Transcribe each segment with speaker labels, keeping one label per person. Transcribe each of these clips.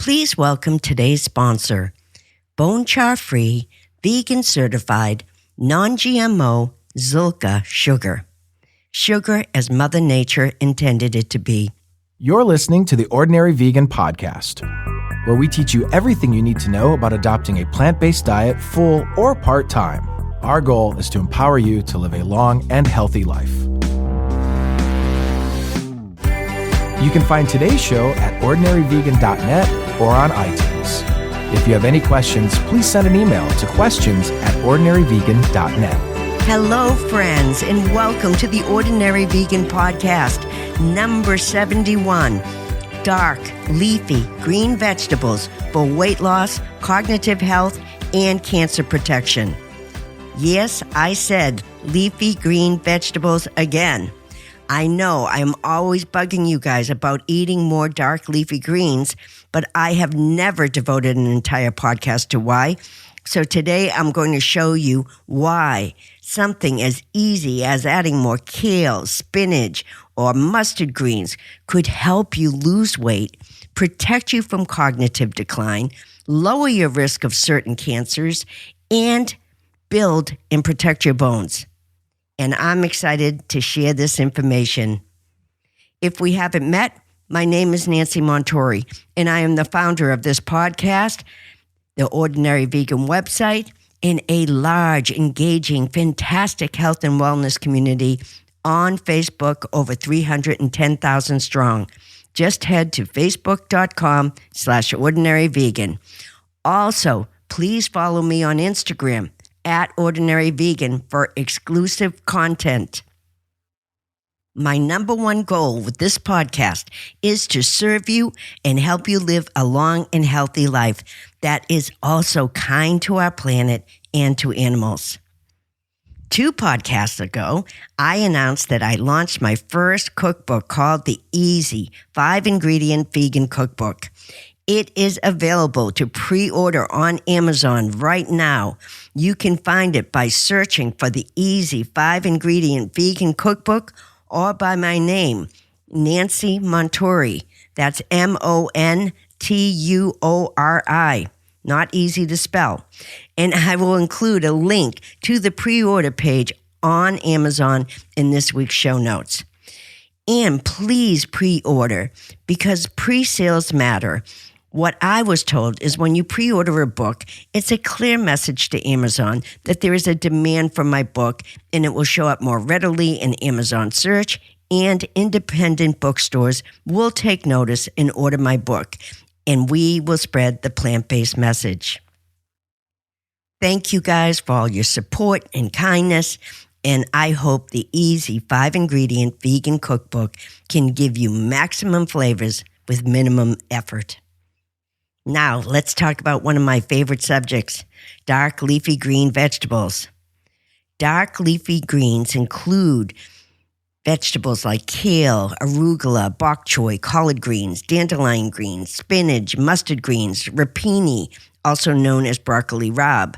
Speaker 1: Please welcome today's sponsor, bone char-free, vegan-certified, non-GMO Zilka sugar. Sugar as Mother Nature intended it to be.
Speaker 2: You're listening to the Ordinary Vegan Podcast, where we teach you everything you need to know about adopting a plant-based diet full or part-time. Our goal is to empower you to live a long and healthy life. You can find today's show at ordinaryvegan.net or on iTunes. If you have any questions, please send an email to questions@ordinaryvegan.net.
Speaker 1: Hello, friends, and welcome to the Ordinary Vegan Podcast, number 71. Dark, leafy, green vegetables for weight loss, cognitive health, and cancer protection. Yes, I said leafy green vegetables again. I know I'm always bugging you guys about eating more dark leafy greens, but I have never devoted an entire podcast to why. So today I'm going to show you why something as easy as adding more kale, spinach, or mustard greens could help you lose weight, protect you from cognitive decline, lower your risk of certain cancers, and build and protect your bones. And I'm excited to share this information. If we haven't met, my name is Nancy Montori, and I am the founder of this podcast, the Ordinary Vegan website, and a large, engaging, fantastic health and wellness community on Facebook, over 310,000 strong. Just head to facebook.com/ordinaryvegan. Also, please follow me on Instagram @ordinaryvegan for exclusive content. My number one goal with this podcast is to serve you and help you live a long and healthy life that is also kind to our planet and to animals. 2 podcasts ago, I announced that I launched my first cookbook called the Easy 5-Ingredient Vegan Cookbook. It is available to pre-order on Amazon right now. You can find it by searching for the Easy 5-Ingredient Vegan Cookbook or by my name, Nancy Montori. That's Monturi. Not easy to spell. And I will include a link to the pre-order page on Amazon in this week's show notes. And please pre-order, because pre-sales matter. What I was told is when you pre-order a book, it's a clear message to Amazon that there is a demand for my book, and it will show up more readily in Amazon search, and independent bookstores will take notice and order my book, and we will spread the plant-based message. Thank you guys for all your support and kindness, and I hope the Easy 5-Ingredient Vegan Cookbook can give you maximum flavors with minimum effort. Now, let's talk about one of my favorite subjects, dark leafy green vegetables. Dark leafy greens include vegetables like kale, arugula, bok choy, collard greens, dandelion greens, spinach, mustard greens, rapini, also known as broccoli rabe,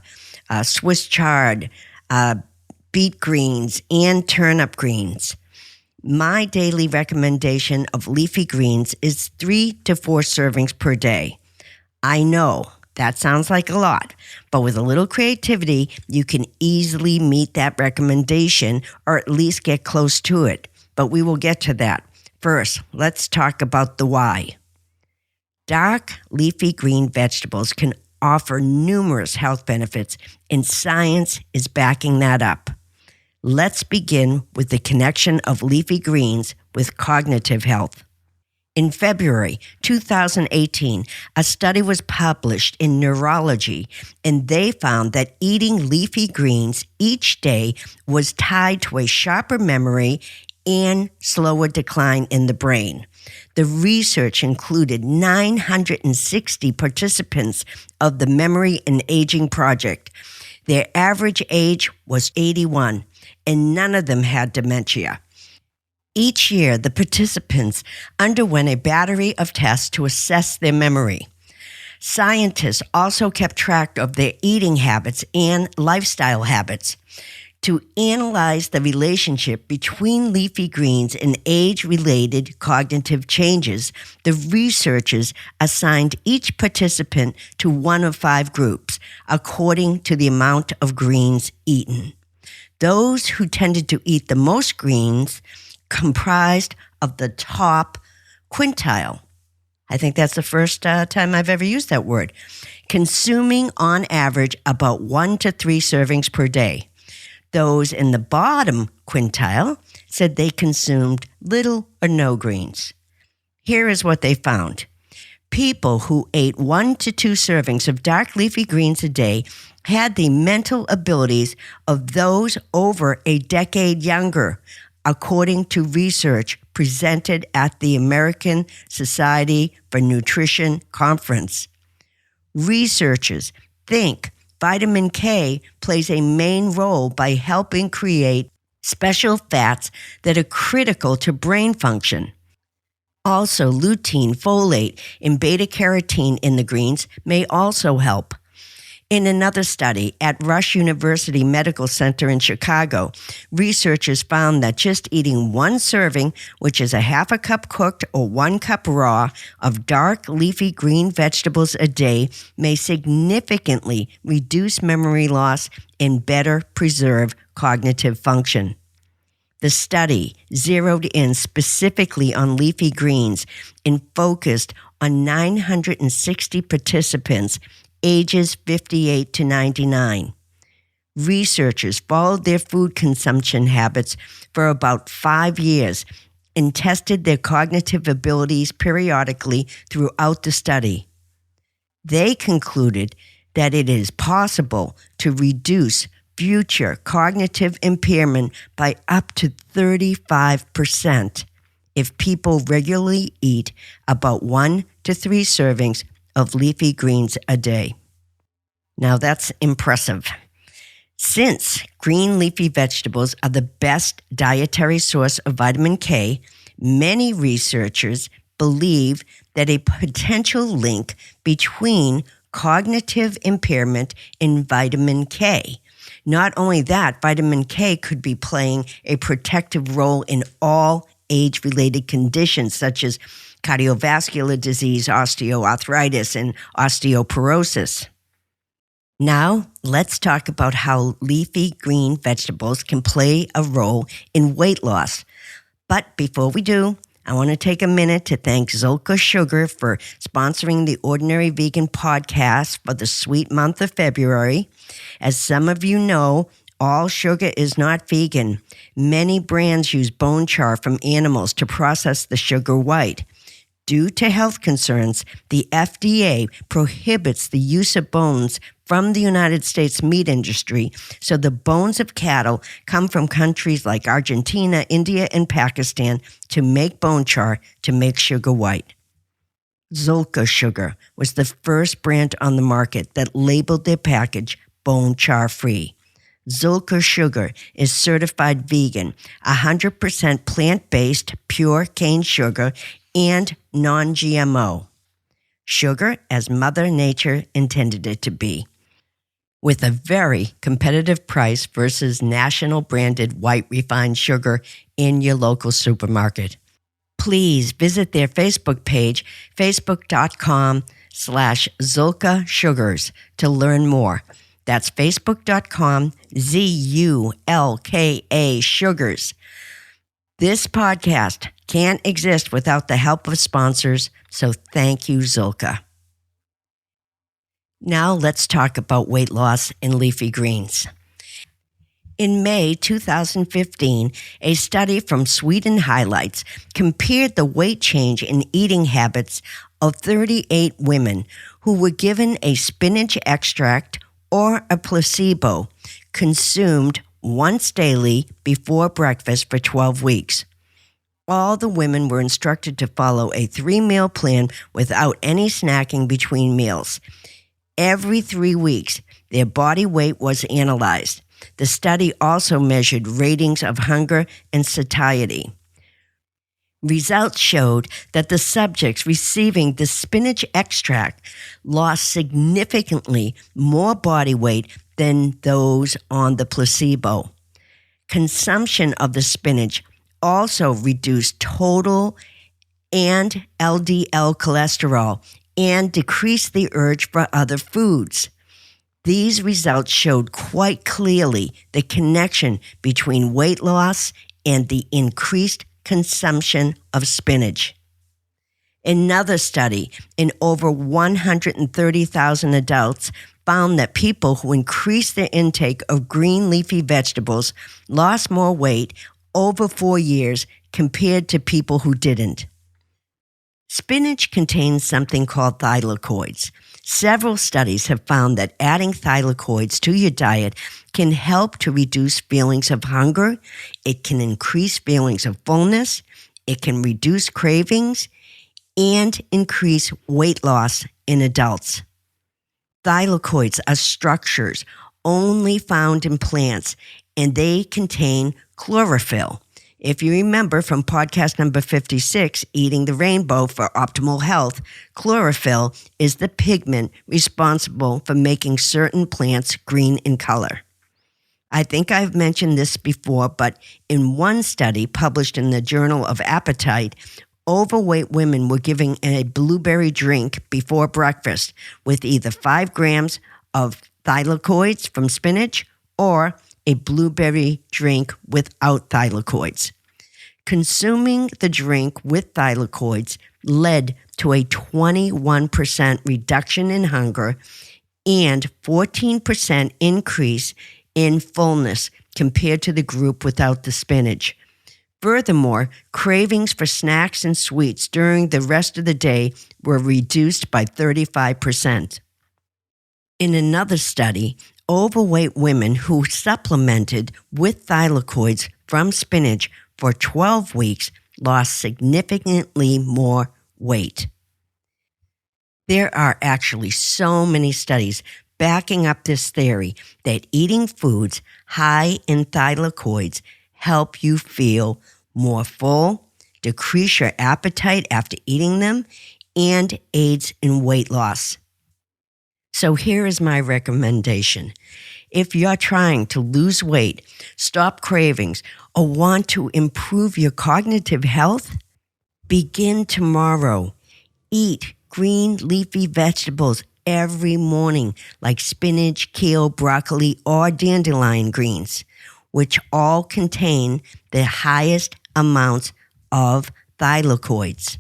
Speaker 1: Swiss chard, beet greens, and turnip greens. My daily recommendation of leafy greens is 3 to 4 servings per day. I know that sounds like a lot, but with a little creativity, you can easily meet that recommendation or at least get close to it. But we will get to that. First, let's talk about the why. Dark leafy green vegetables can offer numerous health benefits, and science is backing that up. Let's begin with the connection of leafy greens with cognitive health. In February 2018, a study was published in Neurology, and they found that eating leafy greens each day was tied to a sharper memory and slower decline in the brain. The research included 960 participants of the Memory and Aging Project. Their average age was 81, and none of them had dementia. Each year, the participants underwent a battery of tests to assess their memory. Scientists also kept track of their eating habits and lifestyle habits. To analyze the relationship between leafy greens and age-related cognitive changes, the researchers assigned each participant to one of 5 groups, according to the amount of greens eaten. Those who tended to eat the most greens comprised of the top quintile. I think that's the first time I've ever used that word. Consuming on average about 1 to 3 servings per day. Those in the bottom quintile said they consumed little or no greens. Here is what they found. People who ate 1 to 2 servings of dark leafy greens a day had the mental abilities of those over a decade younger, according to research presented at the American Society for Nutrition Conference. Researchers think vitamin K plays a main role by helping create special fats that are critical to brain function. Also, lutein, folate, and beta-carotene in the greens may also help. In another study at Rush University Medical Center in Chicago, researchers found that just eating 1 serving, which is a half a cup cooked or 1 cup raw, of dark leafy green vegetables a day may significantly reduce memory loss and better preserve cognitive function. The study zeroed in specifically on leafy greens and focused on 960 participants ages 58 to 99. Researchers followed their food consumption habits for about 5 years and tested their cognitive abilities periodically throughout the study. They concluded that it is possible to reduce future cognitive impairment by up to 35% if people regularly eat about 1 to 3 servings of leafy greens a day. Now that's impressive. Since green leafy vegetables are the best dietary source of vitamin K, many researchers believe that a potential link between cognitive impairment and vitamin K. Not only that, vitamin K could be playing a protective role in all age-related conditions such as cardiovascular disease, osteoarthritis, and osteoporosis. Now, let's talk about how leafy green vegetables can play a role in weight loss. But before we do, I want to take a minute to thank Zolka Sugar for sponsoring the Ordinary Vegan podcast for the sweet month of February. As some of you know, all sugar is not vegan. Many brands use bone char from animals to process the sugar white. Due to health concerns, the FDA prohibits the use of bones from the United States meat industry, so the bones of cattle come from countries like Argentina, India, and Pakistan to make bone char to make sugar white. Zolka Sugar was the first brand on the market that labeled their package bone char free. Zolka Sugar is certified vegan, 100% plant-based pure cane sugar, and non-GMO. Sugar as Mother Nature intended it to be, with a very competitive price versus national branded white refined sugar in your local supermarket. Please visit their Facebook page, facebook.com/Zolka Sugars, to learn more. That's facebook.com, ZULKA Sugars. This podcast can't exist without the help of sponsors, so thank you, Zolka. Now let's talk about weight loss in leafy greens. In May 2015, a study from Sweden Highlights compared the weight change in eating habits of 38 women who were given a spinach extract or a placebo consumed once daily before breakfast for 12 weeks. All the women were instructed to follow a 3-meal plan without any snacking between meals. Every 3 weeks, their body weight was analyzed. The study also measured ratings of hunger and satiety. Results showed that the subjects receiving the spinach extract lost significantly more body weight than those on the placebo. Consumption of the spinach also reduced total and LDL cholesterol and decreased the urge for other foods. These results showed quite clearly the connection between weight loss and the increased consumption of spinach. Another study in over 130,000 adults found that people who increased their intake of green leafy vegetables lost more weight over 4 years compared to people who didn't. Spinach contains something called thylakoids. Several studies have found that adding thylakoids to your diet can help to reduce feelings of hunger, it can increase feelings of fullness, it can reduce cravings, and increase weight loss in adults. Thylakoids are structures only found in plants, and they contain chlorophyll. If you remember from podcast number 56, Eating the Rainbow for Optimal Health, chlorophyll is the pigment responsible for making certain plants green in color. I think I've mentioned this before, but in one study published in the Journal of Appetite, overweight women were given a blueberry drink before breakfast with either 5 grams of thylakoids from spinach or a blueberry drink without thylakoids. Consuming the drink with thylakoids led to a 21% reduction in hunger and 14% increase in fullness compared to the group without the spinach. Furthermore, cravings for snacks and sweets during the rest of the day were reduced by 35%. In another study, overweight women who supplemented with thylakoids from spinach for 12 weeks lost significantly more weight. There are actually so many studies backing up this theory that eating foods high in thylakoids help you feel more full, decrease your appetite after eating them, and aids in weight loss. So here is my recommendation. If you're trying to lose weight, stop cravings, or want to improve your cognitive health, begin tomorrow. Eat green leafy vegetables every morning like spinach, kale, broccoli, or dandelion greens, which all contain the highest amounts of thylakoids.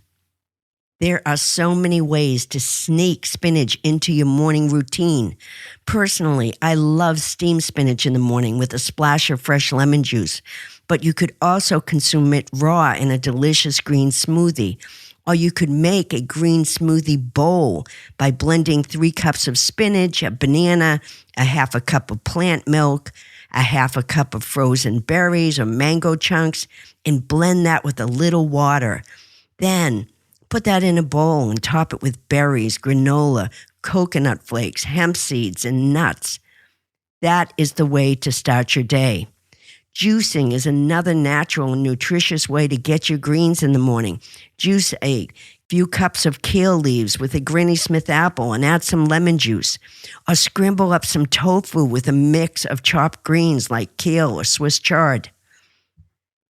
Speaker 1: There are so many ways to sneak spinach into your morning routine. Personally, I love steamed spinach in the morning with a splash of fresh lemon juice, but you could also consume it raw in a delicious green smoothie. Or you could make a green smoothie bowl by blending 3 cups of spinach, a banana, a half a cup of plant milk, a half a cup of frozen berries or mango chunks, and blend that with a little water. Then put that in a bowl and top it with berries, granola, coconut flakes, hemp seeds, and nuts. That is the way to start your day. Juicing is another natural and nutritious way to get your greens in the morning. Juice a few cups of kale leaves with a Granny Smith apple and add some lemon juice. Or scramble up some tofu with a mix of chopped greens like kale or Swiss chard.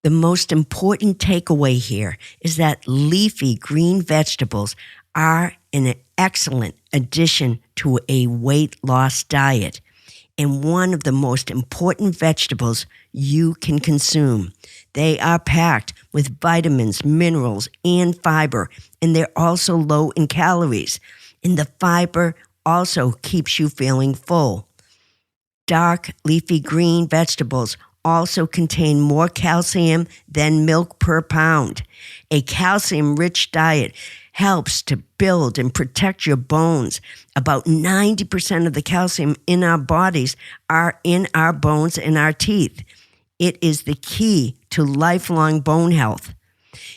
Speaker 1: The most important takeaway here is that leafy green vegetables are an excellent addition to a weight loss diet and one of the most important vegetables you can consume. They are packed with vitamins, minerals, and fiber, and they're also low in calories. And the fiber also keeps you feeling full. Dark leafy green vegetables also contain more calcium than milk per pound. A calcium-rich diet helps to build and protect your bones. About 90% of the calcium in our bodies are in our bones and our teeth. It is the key to lifelong bone health.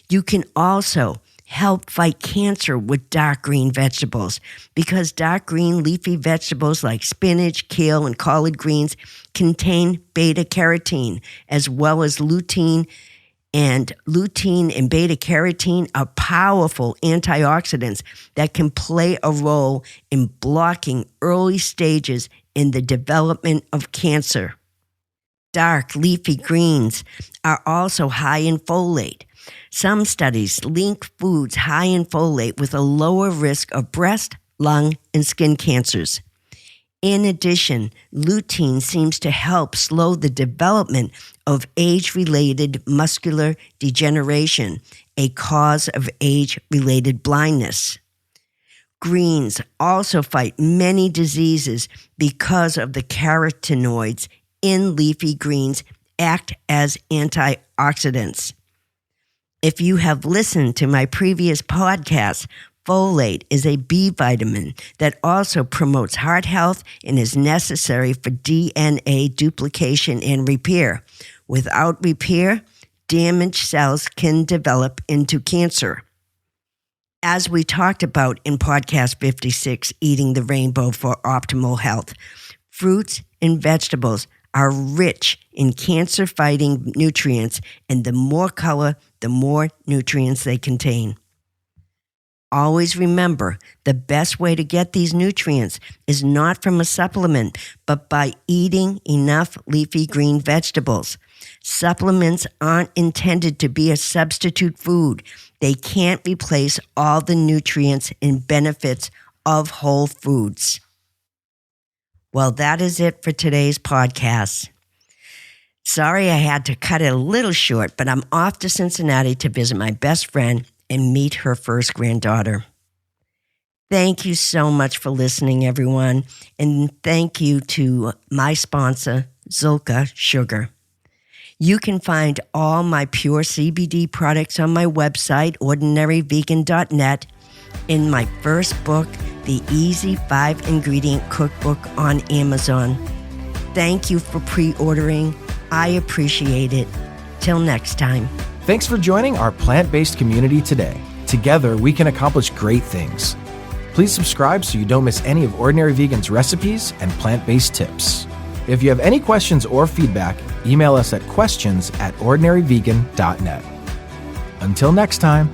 Speaker 1: You can also help fight cancer with dark green vegetables because dark green leafy vegetables like spinach, kale, and collard greens contain beta-carotene as well as lutein. And lutein and beta-carotene are powerful antioxidants that can play a role in blocking early stages in the development of cancer. dark leafy greens are also high in folate. Some studies link foods high in folate with a lower risk of breast, lung, and skin cancers. In addition, lutein seems to help slow the development of age-related muscular degeneration, a cause of age-related blindness. Greens also fight many diseases because of the carotenoids in leafy greens act as antioxidants. If you have listened to my previous podcasts, folate is a B vitamin that also promotes heart health and is necessary for DNA duplication and repair. Without repair, damaged cells can develop into cancer. As we talked about in podcast 56, Eating the Rainbow for Optimal Health, fruits and vegetables are rich in cancer-fighting nutrients, and the more color, the more nutrients they contain. Always remember, the best way to get these nutrients is not from a supplement, but by eating enough leafy green vegetables. Supplements aren't intended to be a substitute food. They can't replace all the nutrients and benefits of whole foods. Well, that is it for today's podcast. Sorry I had to cut it a little short, but I'm off to Cincinnati to visit my best friend and meet her first granddaughter. Thank you so much for listening, everyone, and thank you to my sponsor, Zulka Sugar. You can find all my pure CBD products on my website, ordinaryvegan.net, in my first book, The Easy 5-Ingredient Cookbook, on Amazon. Thank you for pre-ordering. I appreciate it. Till next time.
Speaker 2: Thanks for joining our plant-based community today. Together, we can accomplish great things. Please subscribe so you don't miss any of Ordinary Vegan's recipes and plant-based tips. If you have any questions or feedback, email us at questions@ordinaryvegan.net. Until next time.